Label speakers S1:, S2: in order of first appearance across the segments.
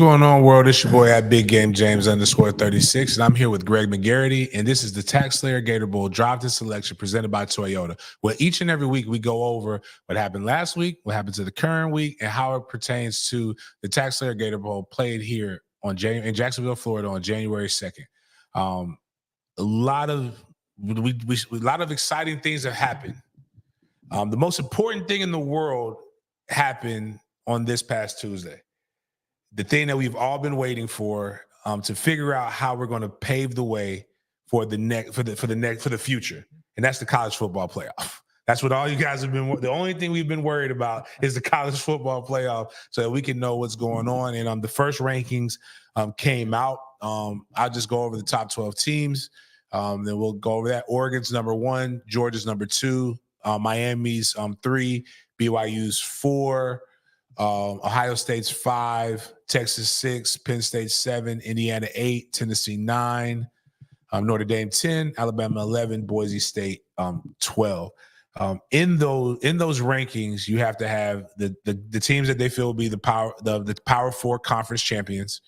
S1: going on, world? It's your boy at Big Game James _36, and I'm here with Greg McGarity, and this is the Slayer Gator Bowl Drive to Selection presented by Toyota, where each and every week we go over what happened last week, what happened to the current week, and how it pertains to the Slayer Gator Bowl played here in Jacksonville, Florida on January 2nd. A lot of exciting things have happened. The most important thing in the world happened on this past Tuesday. The thing that we've all been waiting for, to figure out how we're going to pave the way for the future, and that's the college football playoff. That's what all you guys have been. The only thing we've been worried about is the college football playoff, so that we can know what's going on. And the first rankings came out. I'll just go over the top 12 teams. Then we'll go over that. Oregon's number 1, Georgia's number 2, Miami's 3, BYU's 4. Ohio State's 5, Texas 6, Penn State 7, Indiana 8, Tennessee 9, Notre Dame 10, Alabama 11, Boise State 12. In those rankings, you have to have the teams that they feel will be the Power 4 conference champions,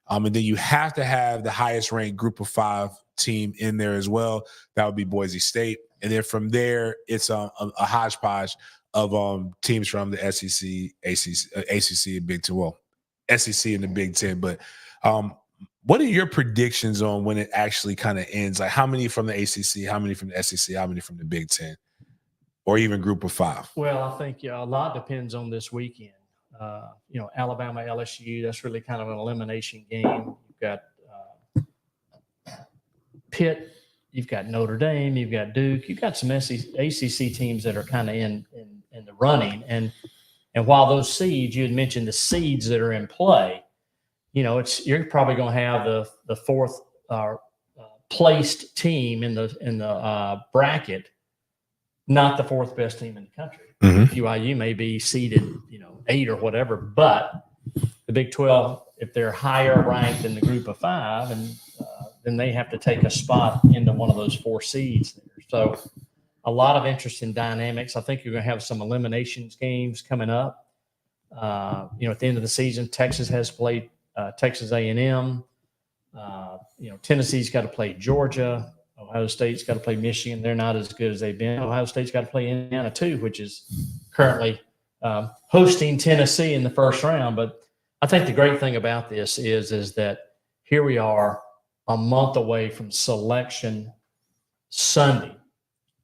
S1: and then you have to have the highest ranked Group of 5 team in there as well. That would be Boise State, and then from there, it's a hodgepodge of teams from the SEC, ACC, and Big 10. Well, SEC and the Big 10. But what are your predictions on when it actually kind of ends? Like, how many from the ACC, how many from the SEC, how many from the Big 10, or even Group of 5?
S2: Well, I think a lot depends on this weekend. Alabama, LSU, that's really kind of an elimination game. You've got Pitt, you've got Notre Dame, you've got Duke, you've got some ACC teams that are kind of in the running. And while those seeds, you had mentioned the seeds that are in play, you're probably going to have the fourth placed team in the bracket, not the fourth best team in the country.
S1: Mm-hmm.
S2: BYU may be seeded, 8 or whatever, but the Big 12, if they're higher ranked than the Group of 5, and then they have to take a spot into one of those 4 seeds there. So a lot of interesting dynamics. I think you're going to have some eliminations games coming up. At the end of the season, Texas has played Texas A&M. Tennessee's got to play Georgia. Ohio State's got to play Michigan. They're not as good as they've been. Ohio State's got to play Indiana too, which is currently hosting Tennessee in the first round. But I think the great thing about this is that here we are a month away from Selection Sunday,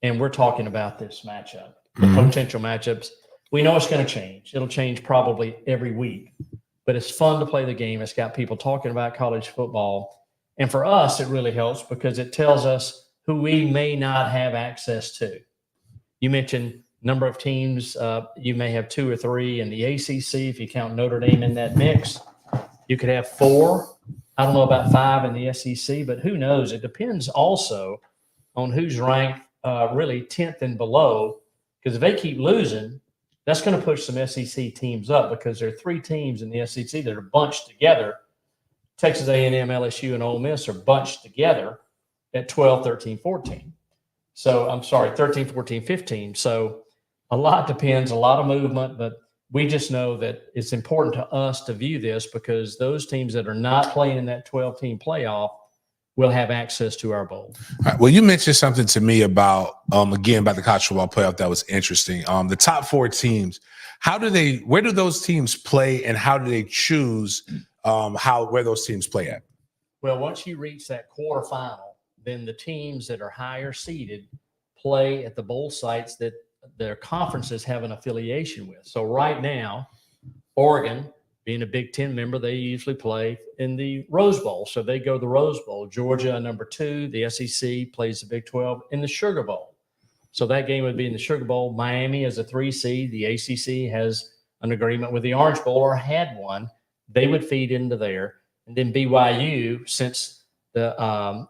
S2: and we're talking about this matchup, the potential matchups. We know it's going to change. It'll change probably every week, but it's fun to play the game. It's got people talking about college football. And for us, it really helps because it tells us who we may not have access to. You mentioned number of teams. You may have 2 or 3 in the ACC. If you count Notre Dame in that mix, you could have 4. I don't know about 5 in the SEC, but who knows? It depends also on who's ranked really 10th and below, because if they keep losing, that's going to push some SEC teams up because there are 3 teams in the SEC that are bunched together. Texas A&M, LSU, and Ole Miss are bunched together at 12, 13, 14. So I'm sorry, 13, 14, 15. So a lot depends, a lot of movement, but we just know that it's important to us to view this because those teams that are not playing in that 12-team playoff will have access to our bowl.
S1: All right. Well, you mentioned something to me about the college football playoff that was interesting. The top 4 teams, where do those teams play, and how do they choose where those teams play at?
S2: Well, once you reach that quarterfinal, then the teams that are higher seeded play at the bowl sites that their conferences have an affiliation with. So right now, Oregon, being a Big 10 member, they usually play in the Rose Bowl. So they go to the Rose Bowl. Georgia, number 2, the SEC plays the Big 12 in the Sugar Bowl. So that game would be in the Sugar Bowl. Miami is a 3 seed. The ACC has an agreement with the Orange Bowl, or had one. They would feed into there. And then BYU, since the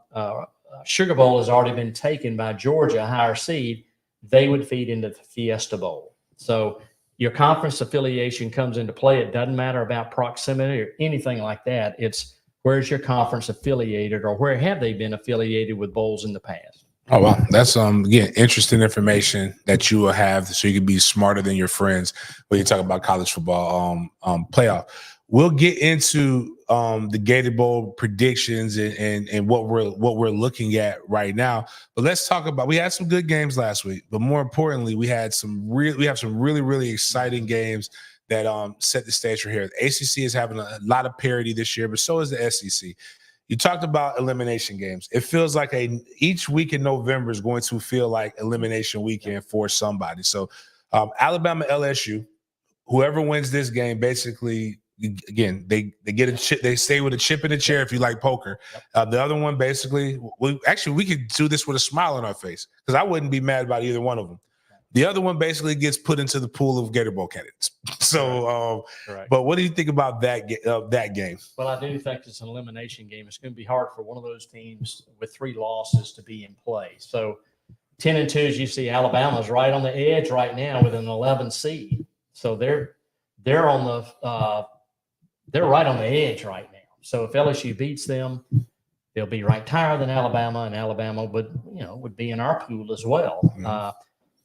S2: Sugar Bowl has already been taken by Georgia, a higher seed, they would feed into the Fiesta Bowl. So your conference affiliation comes into play. It doesn't matter about proximity or anything like that. It's where's your conference affiliated, or where have they been affiliated with bowls in the past?
S1: Oh, well, that's again, interesting information that you will have, so you can be smarter than your friends when you talk about college football playoff. we'll get into the Gator Bowl predictions and what we're looking at right now. But let's talk about, we had some good games last week, but more importantly, we have some really exciting games that set the stage for here. The ACC is having a lot of parity this year, but so is the SEC. You talked about elimination games. It feels like each week in November is going to feel like elimination weekend for somebody. So Alabama, LSU, whoever wins this game, basically, again, they get a chip. They stay with a chip in the chair if you like poker. The other one, basically, we could do this with a smile on our face because I wouldn't be mad about either one of them. The other one basically gets put into the pool of Gator Bowl candidates. So, but what do you think about that game?
S2: Well, I do think it's an elimination game. It's going to be hard for one of those teams with 3 losses to be in play. So 10-2, as you see, Alabama's right on the edge right now with an 11 seed. So they're on the they're right on the edge right now. So if LSU beats them, they'll be ranked higher than Alabama, and Alabama would be in our pool as well.
S1: Mm-hmm.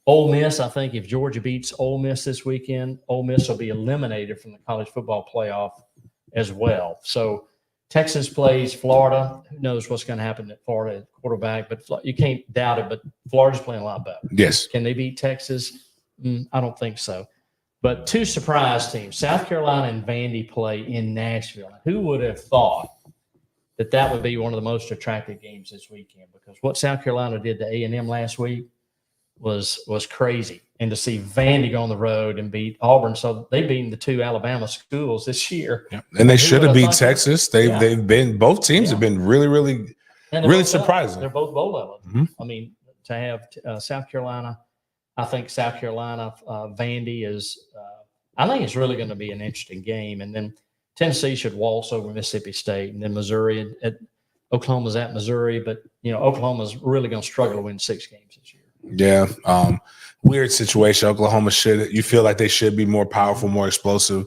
S2: Ole Miss, I think if Georgia beats Ole Miss this weekend, Ole Miss will be eliminated from the college football playoff as well. So Texas plays Florida. Who knows what's going to happen at Florida at quarterback, but you can't doubt it. But Florida's playing a lot better.
S1: Yes.
S2: Can they beat Texas? I don't think so. But 2 surprise teams, South Carolina and Vandy, play in Nashville. Who would have thought that would be one of the most attractive games this weekend? Because what South Carolina did to A&M last week was crazy. And to see Vandy go on the road and beat Auburn. So they've beaten the 2 Alabama schools this year.
S1: Yeah. And they should have beat Texas. They've been, both teams have been really surprising.
S2: They're both bowl eligible.
S1: Mm-hmm.
S2: I mean, to have South Carolina, I think South Carolina, Vandy is I think it's really going to be an interesting game. And then Tennessee should waltz over Mississippi State, and then Missouri Oklahoma's at Missouri, but Oklahoma's really going to struggle to win 6 games this year.
S1: Yeah. Weird situation. Oklahoma you feel like they should be more powerful, more explosive.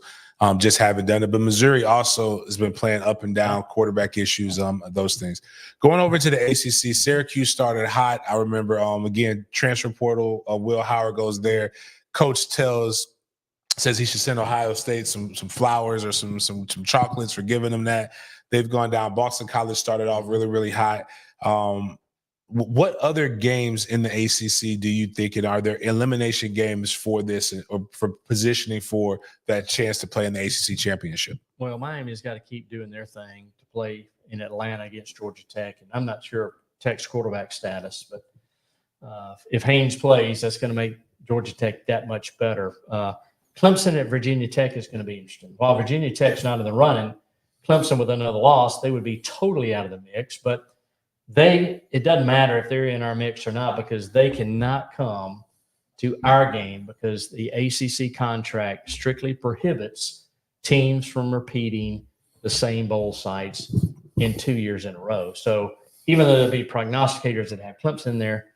S1: Just haven't done it. But Missouri also has been playing up and down, quarterback issues, those things. Going over to the ACC, Syracuse started hot. I remember, again, transfer portal, Will Howard goes there. Coach says he should send Ohio State some flowers or some chocolates for giving them that. They've gone down. Boston College started off really hot. What other games in the ACC do you think, and are there elimination games for this or for positioning for that chance to play in the ACC championship?
S2: Well, Miami's got to keep doing their thing to play in Atlanta against Georgia Tech. And I'm not sure Tech's quarterback status, but if Haynes plays, that's going to make Georgia Tech that much better. Clemson at Virginia Tech is going to be interesting. While Virginia Tech's not in the running, Clemson with another loss, they would be totally out of the mix. But it doesn't matter if they're in our mix or not, because they cannot come to our game because the ACC contract strictly prohibits teams from repeating the same bowl sites in 2 years in a row. So even though there'll be prognosticators that have Clemson there,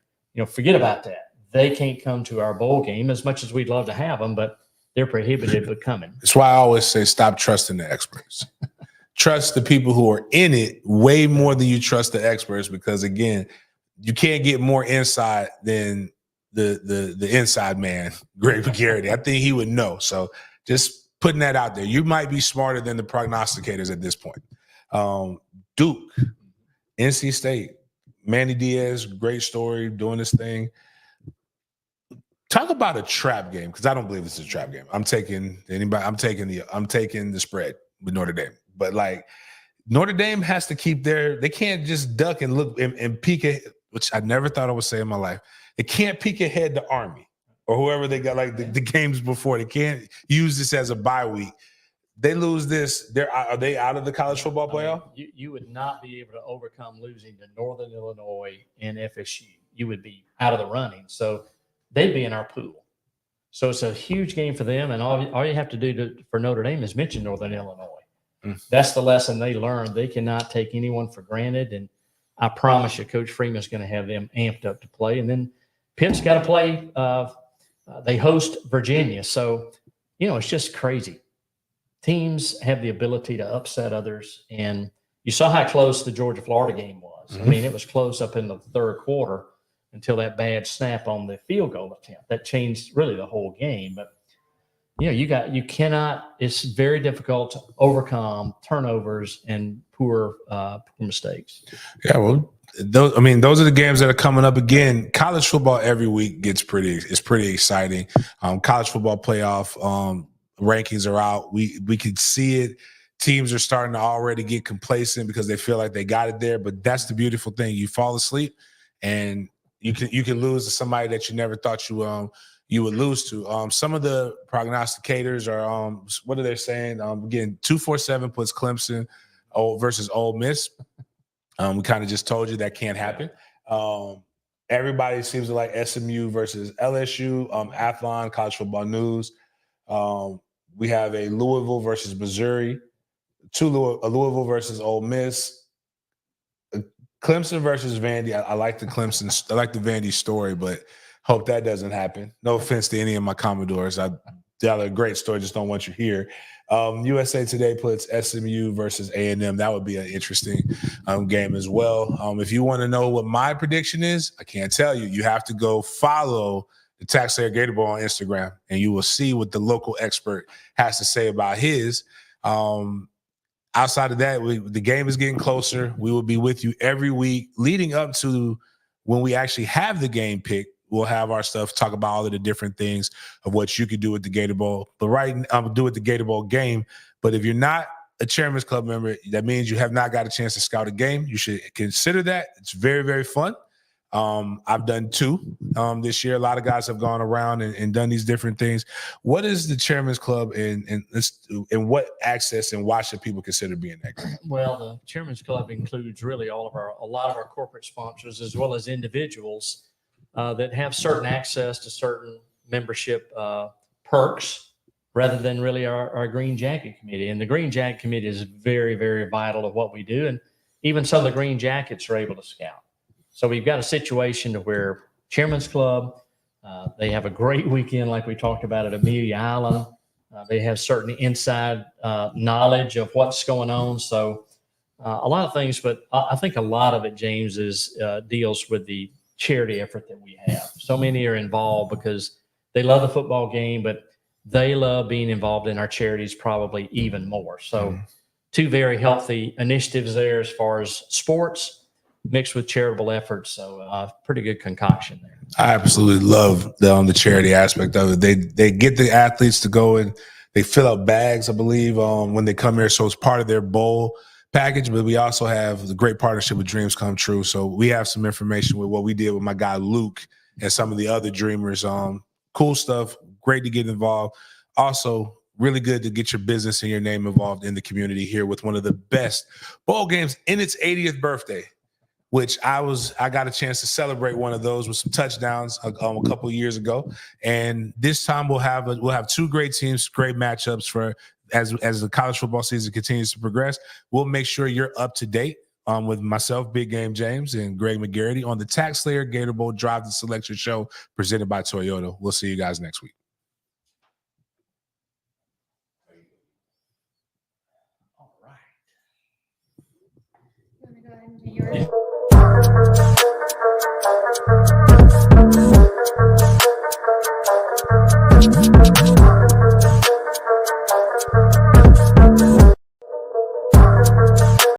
S2: forget about that. They can't come to our bowl game as much as we'd love to have them, but they're prohibited from coming.
S1: That's why I always say stop trusting the experts. Trust the people who are in it way more than you trust the experts, because again, you can't get more insight than the inside man, Greg McGarity. I think he would know. So just putting that out there. You might be smarter than the prognosticators at this point. Duke, NC State, Manny Diaz, great story, doing this thing. Talk about a trap game, because I don't believe this is a trap game. I'm taking the spread with Notre Dame. But like Notre Dame has to keep they can't just duck and look and peek ahead, which I never thought I would say in my life. They can't peek ahead to Army or whoever they got like the games before. They can't use this as a bye week. They lose this. Are they out of the college football playoff?
S2: You would not be able to overcome losing to Northern Illinois and FSU. You would be out of the running. So they'd be in our pool. So it's a huge game for them. And all you have to do for Notre Dame is mention Northern Illinois. That's the lesson they learned. They cannot take anyone for granted. And I promise you, Coach Freeman's going to have them amped up to play. And then Pitt's got to play. They host Virginia. So, it's just crazy. Teams have the ability to upset others. And you saw how close the Georgia-Florida game was. Mm-hmm. I mean, it was close up in the third quarter until that bad snap on the field goal attempt. That changed really the whole game. But it's very difficult to overcome turnovers and poor mistakes.
S1: Yeah, well, those are the games that are coming up again. College football every week it's pretty exciting. College football playoff rankings are out. We can see it. Teams are starting to already get complacent because they feel like they got it there. But that's the beautiful thing. You fall asleep and you can lose to somebody that you never thought you would lose to. Some of the prognosticators are what are they saying? Again, 247 puts Clemson versus Ole Miss. We kind of just told you that can't happen. Everybody seems to like SMU versus LSU. Athlon, College Football News. We have a Louisville versus Missouri. A Louisville versus Ole Miss. Clemson versus Vandy. I like the Vandy story, but hope that doesn't happen. No offense to any of my Commodores. They're a great story, just don't want you here. USA Today puts SMU versus A&M. That would be an interesting game as well. If you want to know what my prediction is, I can't tell you. You have to go follow the Slayer Gator Bowl on Instagram, and you will see what the local expert has to say about his. Outside of that, the game is getting closer. We will be with you every week leading up to when we actually have the game picked. We'll have our stuff, talk about all of the different things of what you could do with the Gator Bowl. But do with the Gator Bowl game. But if you're not a Chairman's Club member, that means you have not got a chance to scout a game. You should consider that. It's very, very fun. I've done 2 this year. A lot of guys have gone around and done these different things. What is the Chairman's Club and what access and why should people consider being that group?
S2: Well, the Chairman's Club includes really a lot of our corporate sponsors as well as individuals that have certain access to certain membership perks rather than really our Green Jacket Committee. And the Green Jacket Committee is very, very vital to what we do. And even some of the Green Jackets are able to scout. So we've got a situation to where Chairman's Club, they have a great weekend like we talked about at Amelia Island. They have certain inside knowledge of what's going on. So a lot of things, but I think a lot of it, James, deals with the charity effort that we have. So many are involved because they love the football game, but they love being involved in our charities probably even more. So 2 very healthy initiatives there as far as sports mixed with charitable efforts. So pretty good concoction there.
S1: I absolutely love the charity aspect of it. They get the athletes to go and they fill out bags, I believe, when they come here. So it's part of their bowl package, but we also have the great partnership with Dreams Come True. So we have some information with what we did with my guy Luke and some of the other dreamers. Cool stuff. Great to get involved. Also, really good to get your business and your name involved in the community here with one of the best bowl games in its 80th birthday, which I got a chance to celebrate one of those with some touchdowns a couple of years ago. And this time we'll have 2 great teams, great matchups for as the college football season continues to progress. We'll make sure you're up to date with myself, Big Game James, and Greg McGarity on the Slayer Gator Bowl Drive to Selection show presented by Toyota. We'll see you guys next week.
S2: All right.
S3: You want to go ahead and do yours?